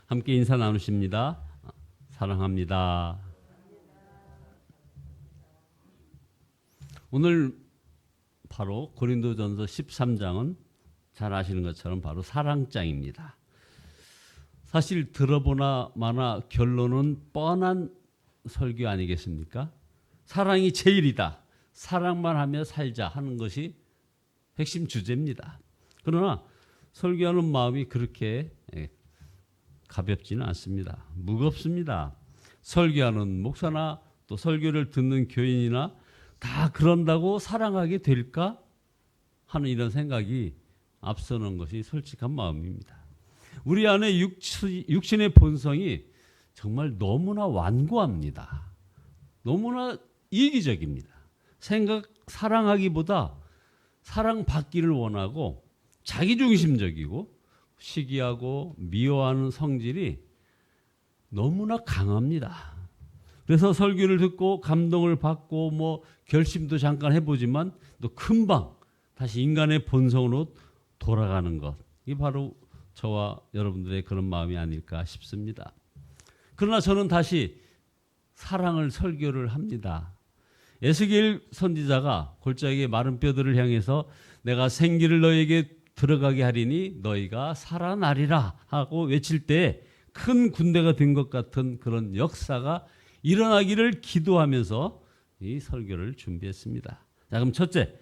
함께 인사 나누십니다. 사랑합니다. 오늘 바로 고린도전서 13장은 잘 아시는 것처럼 바로 사랑장입니다. 사실 들어보나 마나 결론은 뻔한 설교 아니겠습니까? 사랑이 제일이다. 사랑만 하며 살자 하는 것이 핵심 주제입니다. 그러나 설교하는 마음이 그렇게 가볍지는 않습니다. 무겁습니다. 설교하는 목사나 또 설교를 듣는 교인이나 다 그런다고 사랑하게 될까 하는 이런 생각이 앞서는 것이 솔직한 마음입니다. 우리 안에 육신의 본성이 정말 너무나 완고합니다. 너무나 이기적입니다. 사랑하기보다 사랑받기를 원하고 자기중심적이고 시기하고 미워하는 성질이 너무나 강합니다. 그래서 설교를 듣고 감동을 받고 결심도 잠깐 해보지만 또 금방 다시 인간의 본성으로 돌아가는 것. 이게 바로 저와 여러분들의 그런 마음이 아닐까 싶습니다. 그러나 저는 다시 사랑을 설교를 합니다. 에스겔 선지자가 골짜기의 마른 뼈들을 향해서 내가 생기를 너에게 들어가게 하리니 너희가 살아나리라 하고 외칠 때 큰 군대가 된 것 같은 그런 역사가 일어나기를 기도하면서 이 설교를 준비했습니다. 자, 그럼 첫째,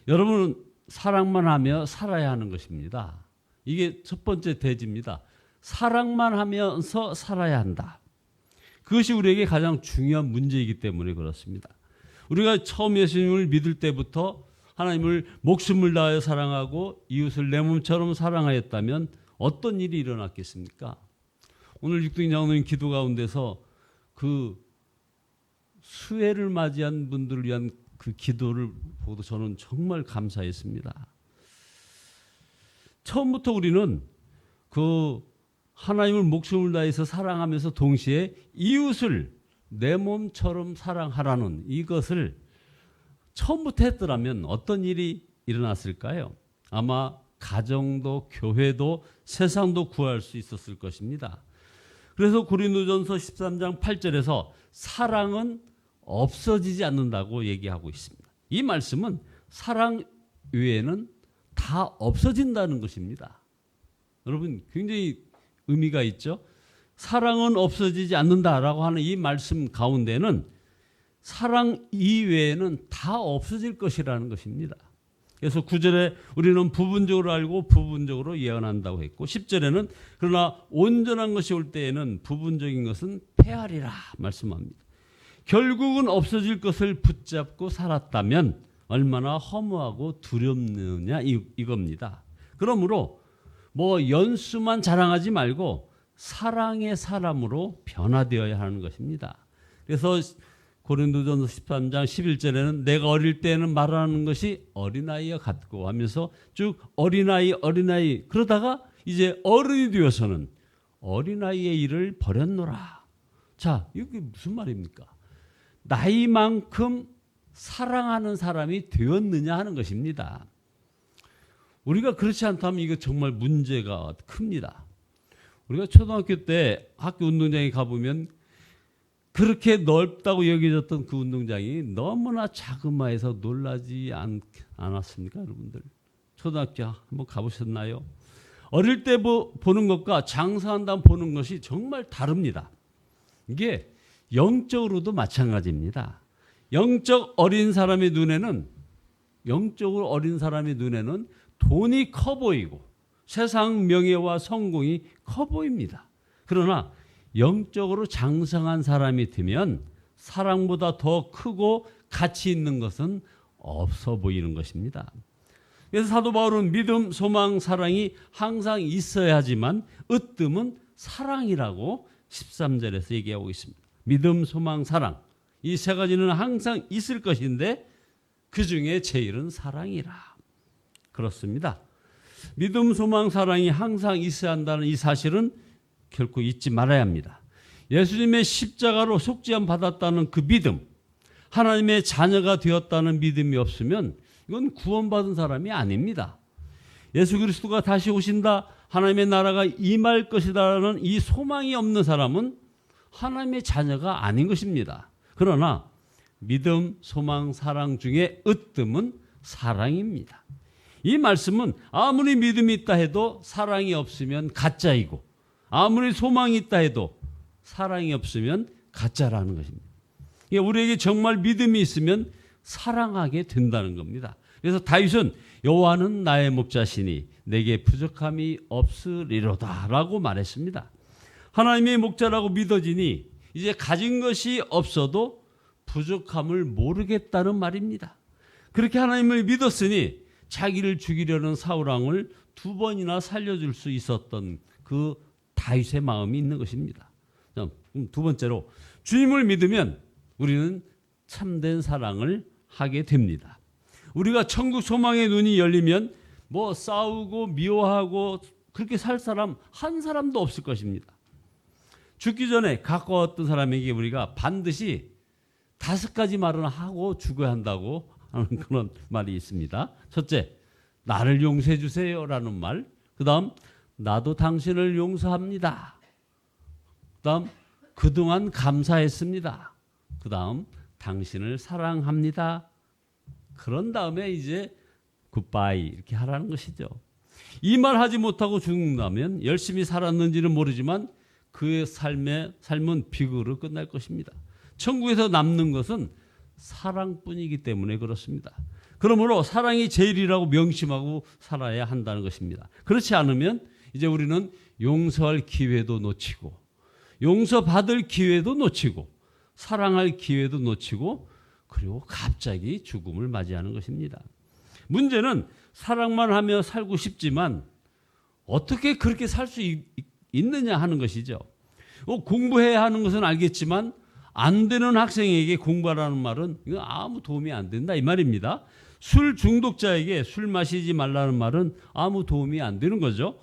여러분은 사랑만 하며 살아야 하는 것입니다. 이게 첫 번째 대지입니다. 사랑만 하면서 살아야 한다. 그것이 우리에게 가장 중요한 문제이기 때문에 그렇습니다. 우리가 처음 예수님을 믿을 때부터 하나님을 목숨을 다하여 사랑하고 이웃을 내 몸처럼 사랑하였다면 어떤 일이 일어났겠습니까? 오늘 육둥이 장로님 기도 가운데서 그 수혜를 맞이한 분들을 위한 그 기도를 보고 저는 정말 감사했습니다. 처음부터 우리는 그 하나님을 목숨을 다해서 사랑하면서 동시에 이웃을 내 몸처럼 사랑하라는 이것을 처음부터 했더라면 어떤 일이 일어났을까요? 아마 가정도 교회도 세상도 구할 수 있었을 것입니다. 그래서 고린도전서 13장 8절에서 사랑은 없어지지 않는다고 얘기하고 있습니다. 이 말씀은 사랑 외에는 다 없어진다는 것입니다. 여러분 굉장히 의미가 있죠. 사랑은 없어지지 않는다라고 하는 이 말씀 가운데는 사랑 이외에는 다 없어질 것이라는 것입니다. 그래서 9절에 우리는 부분적으로 알고 부분적으로 예언한다고 했고 10절에는 그러나 온전한 것이 올 때에는 부분적인 것은 폐하리라 말씀합니다. 결국은 없어질 것을 붙잡고 살았다면 얼마나 허무하고 두렵느냐 이겁니다. 그러므로 연수만 자랑하지 말고 사랑의 사람으로 변화되어야 하는 것입니다. 그래서 고린도전서 13장 11절에는 내가 어릴 때는 말하는 것이 어린아이와 같고 하면서 쭉 어린아이 그러다가 이제 어른이 되어서는 어린아이의 일을 버렸노라. 자, 이게 무슨 말입니까? 나이만큼 사랑하는 사람이 되었느냐 하는 것입니다. 우리가 그렇지 않다면 이거 정말 문제가 큽니다. 우리가 초등학교 때 학교 운동장에 가보면 그렇게 넓다고 여겨졌던 그 운동장이 너무나 자그마해서 놀라지 않았습니까, 여러분들? 초등학교 한번 가보셨나요? 어릴 때 보는 것과 장사한 다음 보는 것이 정말 다릅니다. 이게 영적으로도 마찬가지입니다. 영적으로 어린 사람의 눈에는 돈이 커 보이고 세상 명예와 성공이 커 보입니다. 그러나 영적으로 장성한 사람이 되면 사랑보다 더 크고 가치 있는 것은 없어 보이는 것입니다. 그래서 사도 바울은 믿음, 소망, 사랑이 항상 있어야 하지만 으뜸은 사랑이라고 13절에서 얘기하고 있습니다. 믿음, 소망, 사랑 이 세 가지는 항상 있을 것인데 그 중에 제일은 사랑이라. 그렇습니다. 믿음, 소망, 사랑이 항상 있어야 한다는 이 사실은 결코 잊지 말아야 합니다. 예수님의 십자가로 속죄함 받았다는 그 믿음, 하나님의 자녀가 되었다는 믿음이 없으면 이건 구원받은 사람이 아닙니다. 예수 그리스도가 다시 오신다, 하나님의 나라가 임할 것이다라는 이 소망이 없는 사람은 하나님의 자녀가 아닌 것입니다. 그러나 믿음, 소망, 사랑 중에 으뜸은 사랑입니다. 이 말씀은 아무리 믿음이 있다 해도 사랑이 없으면 가짜이고, 아무리 소망이 있다 해도 사랑이 없으면 가짜라는 것입니다. 우리에게 정말 믿음이 있으면 사랑하게 된다는 겁니다. 그래서 다윗은 여호와는 나의 목자시니 내게 부족함이 없으리로다 라고 말했습니다. 하나님의 목자라고 믿어지니 이제 가진 것이 없어도 부족함을 모르겠다는 말입니다. 그렇게 하나님을 믿었으니 자기를 죽이려는 사울왕을 2번이나 살려줄 수 있었던 그 다윗의 마음이 있는 것입니다. 그럼 두 번째로, 주님을 믿으면 우리는 참된 사랑을 하게 됩니다. 우리가 천국 소망의 눈이 열리면 뭐 싸우고 미워하고 그렇게 살 사람 한 사람도 없을 것입니다. 죽기 전에 가까웠던 사람에게 우리가 반드시 5가지 말은 하고 죽어야 한다고 하는 그런 말이 있습니다. 첫째, 나를 용서해 주세요라는 말. 그 다음, 나도 당신을 용서합니다. 그 다음, 그동안 감사했습니다. 그 다음, 당신을 사랑합니다. 그런 다음에 이제 굿바이 이렇게 하라는 것이죠. 이 말 하지 못하고 죽는다면 열심히 살았는지는 모르지만 그의 삶은 비극으로 끝날 것입니다. 천국에서 남는 것은 사랑뿐이기 때문에 그렇습니다. 그러므로 사랑이 제일이라고 명심하고 살아야 한다는 것입니다. 그렇지 않으면 이제 우리는 용서할 기회도 놓치고, 용서받을 기회도 놓치고, 사랑할 기회도 놓치고, 그리고 갑자기 죽음을 맞이하는 것입니다. 문제는 사랑만 하며 살고 싶지만 어떻게 그렇게 살 수 있느냐 하는 것이죠. 공부해야 하는 것은 알겠지만 안 되는 학생에게 공부하라는 말은 이거 아무 도움이 안 된다 이 말입니다. 술 중독자에게 술 마시지 말라는 말은 아무 도움이 안 되는 거죠.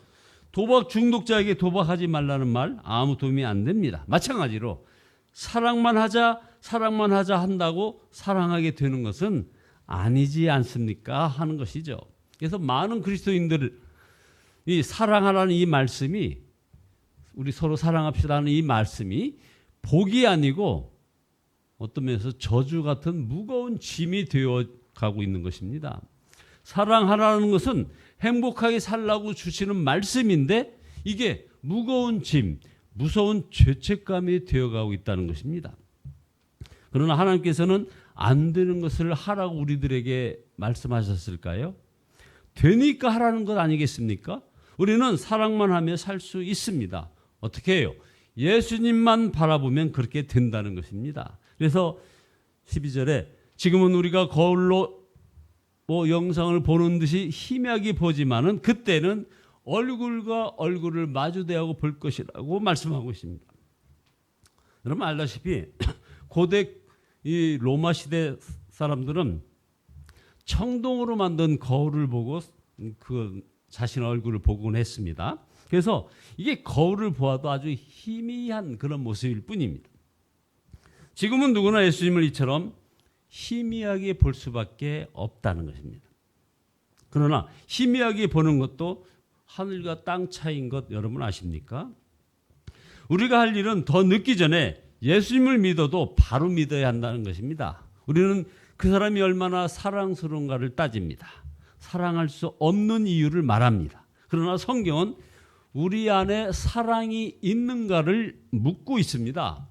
도박 중독자에게 도박하지 말라는 말 아무 도움이 안 됩니다. 마찬가지로 사랑만 하자 한다고 사랑하게 되는 것은 아니지 않습니까 하는 것이죠. 그래서 많은 그리스도인들이 사랑하라는 이 말씀이, 우리 서로 사랑합시다는 이 말씀이 복이 아니고 어떤 면에서 저주 같은 무거운 짐이 되어 가고 있는 것입니다. 사랑하라는 것은 행복하게 살라고 주시는 말씀인데 이게 무거운 짐, 무서운 죄책감이 되어가고 있다는 것입니다. 그러나 하나님께서는 안 되는 것을 하라고 우리들에게 말씀하셨을까요? 되니까 하라는 것 아니겠습니까? 우리는 사랑만 하며 살 수 있습니다. 어떻게 해요? 예수님만 바라보면 그렇게 된다는 것입니다. 그래서 12절에 지금은 우리가 거울로 영상을 보는 듯이 희미하게 보지만은 그때는 얼굴과 얼굴을 마주대하고 볼 것이라고 말씀하고 있습니다. 여러분 알다시피 고대 이 로마 시대 사람들은 청동으로 만든 거울을 보고 그 자신의 얼굴을 보곤 했습니다. 그래서 이게 거울을 보아도 아주 희미한 그런 모습일 뿐입니다. 지금은 누구나 예수님을 이처럼 희미하게 볼 수밖에 없다는 것입니다. 그러나 희미하게 보는 것도 하늘과 땅 차이인 것 여러분 아십니까? 우리가 할 일은 더 늦기 전에 예수님을 믿어도 바로 믿어야 한다는 것입니다. 우리는 그 사람이 얼마나 사랑스러운가를 따집니다. 사랑할 수 없는 이유를 말합니다. 그러나 성경은 우리 안에 사랑이 있는가를 묻고 있습니다.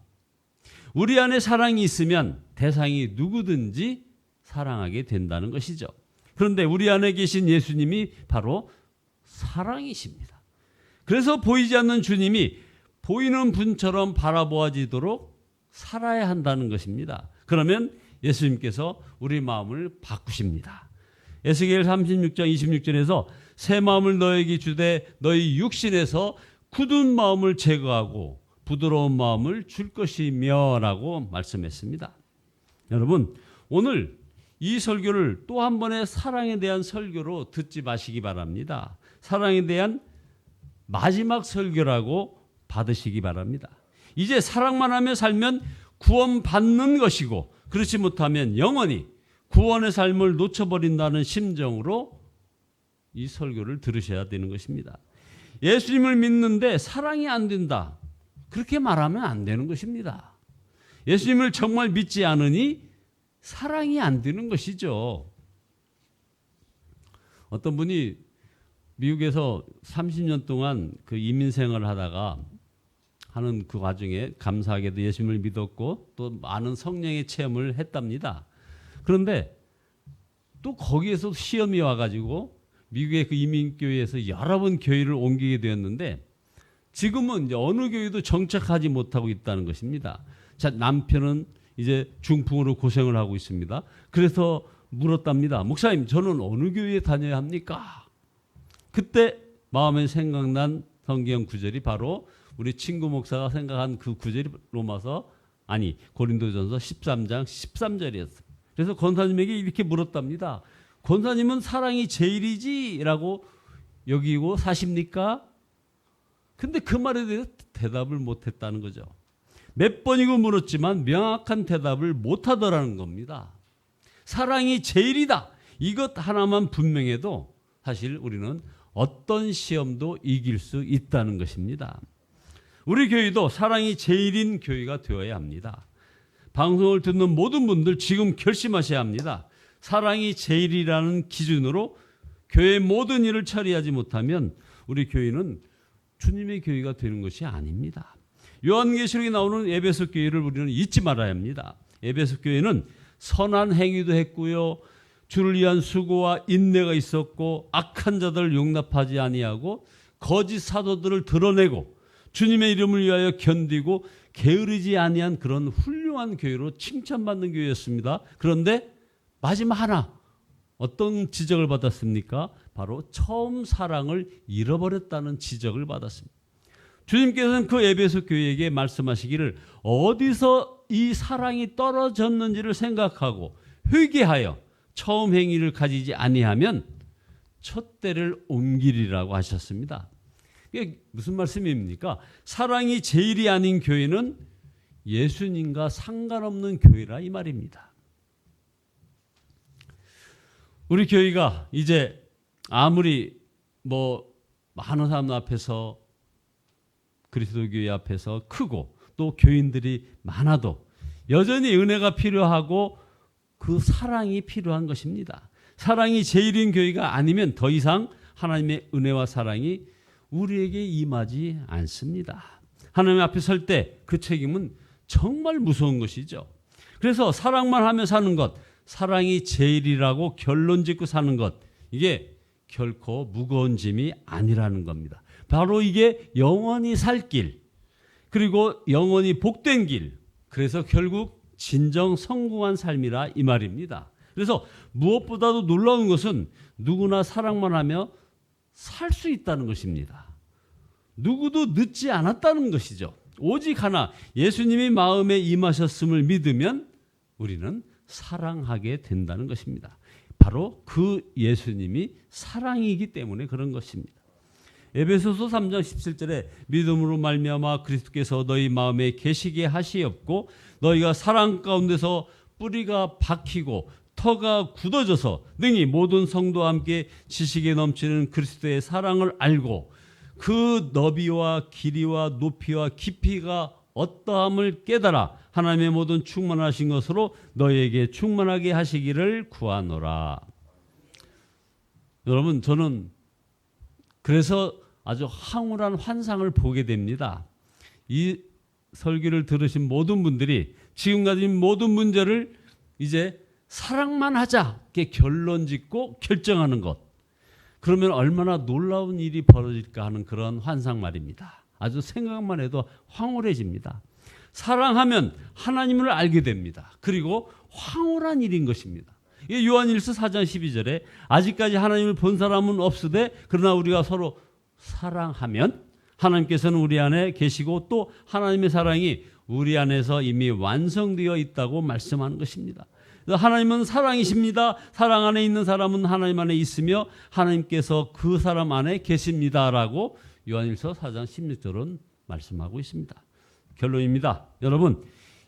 우리 안에 사랑이 있으면 대상이 누구든지 사랑하게 된다는 것이죠. 그런데 우리 안에 계신 예수님이 바로 사랑이십니다. 그래서 보이지 않는 주님이 보이는 분처럼 바라보아지도록 살아야 한다는 것입니다. 그러면 예수님께서 우리 마음을 바꾸십니다. 에스겔 36장 26절에서 새 마음을 너에게 주되 너희 육신에서 굳은 마음을 제거하고 부드러운 마음을 줄 것이며 라고 말씀했습니다. 여러분 오늘 이 설교를 또 한 번의 사랑에 대한 설교로 듣지 마시기 바랍니다. 사랑에 대한 마지막 설교라고 받으시기 바랍니다. 이제 사랑만 하며 살면 구원받는 것이고 그렇지 못하면 영원히 구원의 삶을 놓쳐버린다는 심정으로 이 설교를 들으셔야 되는 것입니다. 예수님을 믿는데 사랑이 안 된다. 그렇게 말하면 안 되는 것입니다. 예수님을 정말 믿지 않으니 사랑이 안 되는 것이죠. 어떤 분이 미국에서 30년 동안 그 이민 생활을 하다가 하는 그 과정에 감사하게도 예수님을 믿었고 또 많은 성령의 체험을 했답니다. 그런데 또 거기에서 시험이 와가지고 미국의 그 이민교회에서 여러 번 교회를 옮기게 되었는데 지금은 이제 어느 교회도 정착하지 못하고 있다는 것입니다. 자, 남편은 이제 중풍으로 고생을 하고 있습니다. 그래서 물었답니다. 목사님, 저는 어느 교회에 다녀야 합니까? 그때 마음에 생각난 성경 구절이 바로 우리 친구 목사가 생각한 그 구절이 고린도전서 13장 13절이었어요. 그래서 권사님에게 이렇게 물었답니다. 권사님은 사랑이 제일이지? 라고 여기고 사십니까? 근데 그 말에 대해서 대답을 못했다는 거죠. 몇 번이고 물었지만 명확한 대답을 못하더라는 겁니다. 사랑이 제일이다. 이것 하나만 분명해도 사실 우리는 어떤 시험도 이길 수 있다는 것입니다. 우리 교회도 사랑이 제일인 교회가 되어야 합니다. 방송을 듣는 모든 분들 지금 결심하셔야 합니다. 사랑이 제일이라는 기준으로 교회의 모든 일을 처리하지 못하면 우리 교회는 주님의 교회가 되는 것이 아닙니다. 요한계시록에 나오는 에베소 교회를 우리는 잊지 말아야 합니다. 에베소 교회는 선한 행위도 했고요. 주를 위한 수고와 인내가 있었고 악한 자들을 용납하지 아니하고 거짓 사도들을 드러내고 주님의 이름을 위하여 견디고 게으르지 아니한 그런 훌륭한 교회로 칭찬받는 교회였습니다. 그런데 마지막 하나 어떤 지적을 받았습니까? 바로 처음 사랑을 잃어버렸다는 지적을 받았습니다. 주님께서는 그 에베소 교회에게 말씀하시기를 어디서 이 사랑이 떨어졌는지를 생각하고 회개하여 처음 행위를 가지지 아니하면 촛대를 옮기리라고 하셨습니다. 이게 무슨 말씀입니까? 사랑이 제일이 아닌 교회는 예수님과 상관없는 교회라 이 말입니다. 우리 교회가 이제 아무리 많은 사람 앞에서 그리스도교회 앞에서 크고 또 교인들이 많아도 여전히 은혜가 필요하고 그 사랑이 필요한 것입니다. 사랑이 제일인 교회가 아니면 더 이상 하나님의 은혜와 사랑이 우리에게 임하지 않습니다. 하나님 앞에 설 때 그 책임은 정말 무서운 것이죠. 그래서 사랑만 하며 사는 것, 사랑이 제일이라고 결론 짓고 사는 것, 이게 결코 무거운 짐이 아니라는 겁니다. 바로 이게 영원히 살 길, 그리고 영원히 복된 길, 그래서 결국 진정 성공한 삶이라 이 말입니다. 그래서 무엇보다도 놀라운 것은 누구나 사랑만 하며 살 수 있다는 것입니다. 누구도 늦지 않았다는 것이죠. 오직 하나, 예수님이 마음에 임하셨음을 믿으면 우리는 사랑하게 된다는 것입니다. 바로 그 예수님이 사랑이기 때문에 그런 것입니다. 에베소서 3장 17절에 믿음으로 말미암아 그리스도께서 너희 마음에 계시게 하시옵고 너희가 사랑 가운데서 뿌리가 박히고 터가 굳어져서 능히 모든 성도와 함께 지식에 넘치는 그리스도의 사랑을 알고 그 너비와 길이와 높이와 깊이가 어떠함을 깨달아 하나님의 모든 충만하신 것으로 너희에게 충만하게 하시기를 구하노라. 여러분, 저는 그래서 아주 황홀한 환상을 보게 됩니다. 이 설교를 들으신 모든 분들이 지금 가진 모든 문제를 이제 사랑만 하자 이렇게 결론 짓고 결정하는 것. 그러면 얼마나 놀라운 일이 벌어질까 하는 그런 환상 말입니다. 아주 생각만 해도 황홀해집니다. 사랑하면 하나님을 알게 됩니다. 그리고 황홀한 일인 것입니다. 요한일서 4장 12절에 아직까지 하나님을 본 사람은 없으되 그러나 우리가 서로 사랑하면 하나님께서는 우리 안에 계시고 또 하나님의 사랑이 우리 안에서 이미 완성되어 있다고 말씀하는 것입니다. 하나님은 사랑이십니다. 사랑 안에 있는 사람은 하나님 안에 있으며 하나님께서 그 사람 안에 계십니다라고 요한일서 4장 16절은 말씀하고 있습니다. 결론입니다. 여러분,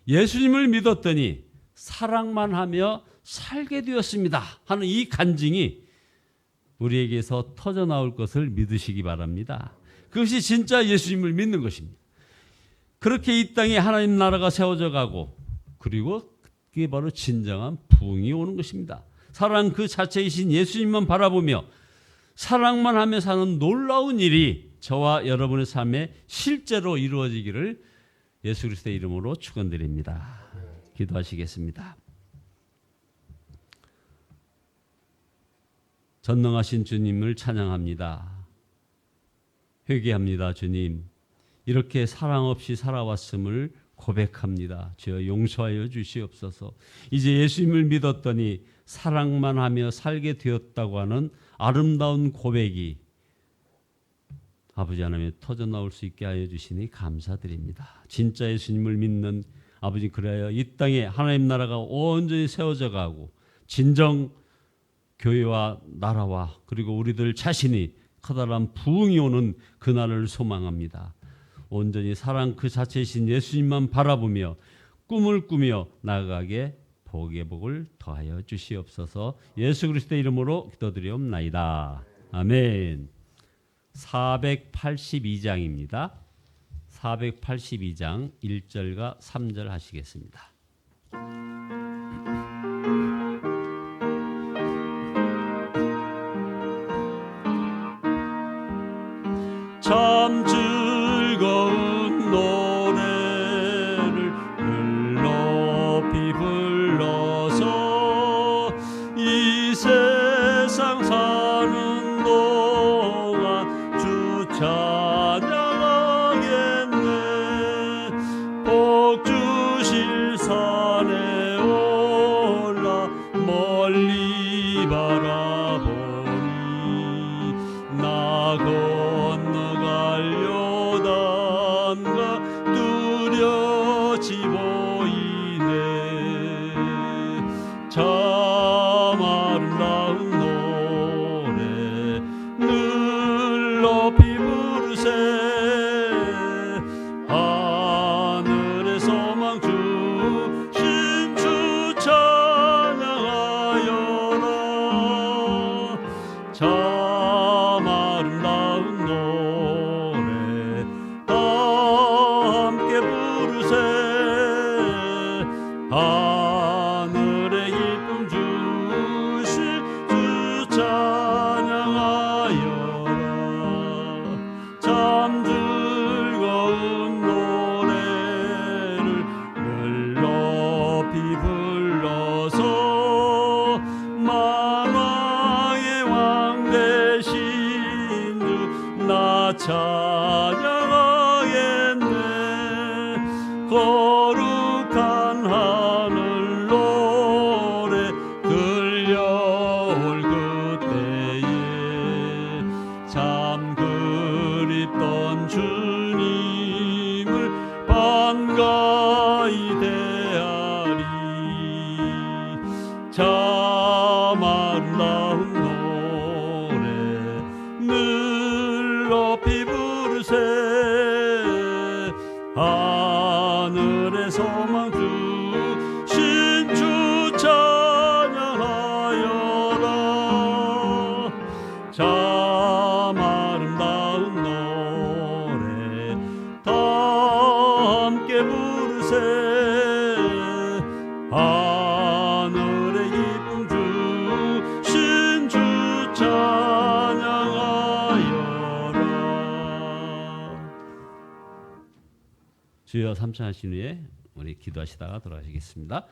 예수님을 믿었더니 사랑만 하며 살게 되었습니다 하는 이 간증이 우리에게서 터져 나올 것을 믿으시기 바랍니다. 그것이 진짜 예수님을 믿는 것입니다. 그렇게 이 땅에 하나님 나라가 세워져 가고, 그리고 그게 바로 진정한 부흥이 오는 것입니다. 사랑 그 자체이신 예수님만 바라보며 사랑만 하며 사는 놀라운 일이 저와 여러분의 삶에 실제로 이루어지기를 예수 그리스도의 이름으로 축원드립니다. 기도하시겠습니다. 전능하신 주님을 찬양합니다. 회개합니다. 주님, 이렇게 사랑 없이 살아왔음을 고백합니다. 주여 용서하여 주시옵소서. 이제 예수님을 믿었더니 사랑만 하며 살게 되었다고 하는 아름다운 고백이 아버지 하나님의 터져 나올 수 있게 하여 주시니 감사드립니다. 진짜 예수님을 믿는 아버지, 그래야 이 땅에 하나님 나라가 온전히 세워져 가고 진정 교회와 나라와 그리고 우리들 자신이 커다란 부흥이 오는 그날을 소망합니다. 온전히 사랑 그 자체이신 예수님만 바라보며 꿈을 꾸며 나아가게 복의 복을 더하여 주시옵소서. 예수 그리스도의 이름으로 기도드리옵나이다. 아멘. 482장입니다. 482장 1절과 3절 하시겠습니다. 참 즐거운 노래를 늘 높이 불러서 이 세상 사는 동안 주 찬양하겠네. 복 주실 산에 올라 멀리 바라보니 나 요단가 뚜렷이 보이네. 참 아름다운 노래 늘 높이 부르세. 하늘의 소망 주신 주 찬양하여라. 참 아름다운 노래 다 함께 부르세. 하늘의 기쁨 주신 주 찬양하여라. 참 즐거운 노래를 늘 높이 불러서 만왕의 왕 되신 주 나 찬양하겠네. 거룩한 하늘 노래 들려올 그때에 참 그립던 주님을 반가이 대하리. 참 아름다운 노래 늘 높이 부르세. 하늘의 소망 주신 주 찬양하여라. 참 아름다운 노래 다 함께 부르세. 하늘의 기쁨 주신 주 찬양하여라. 주여 삼천하신 후에 우리 기도하시다가 돌아가시겠습니다.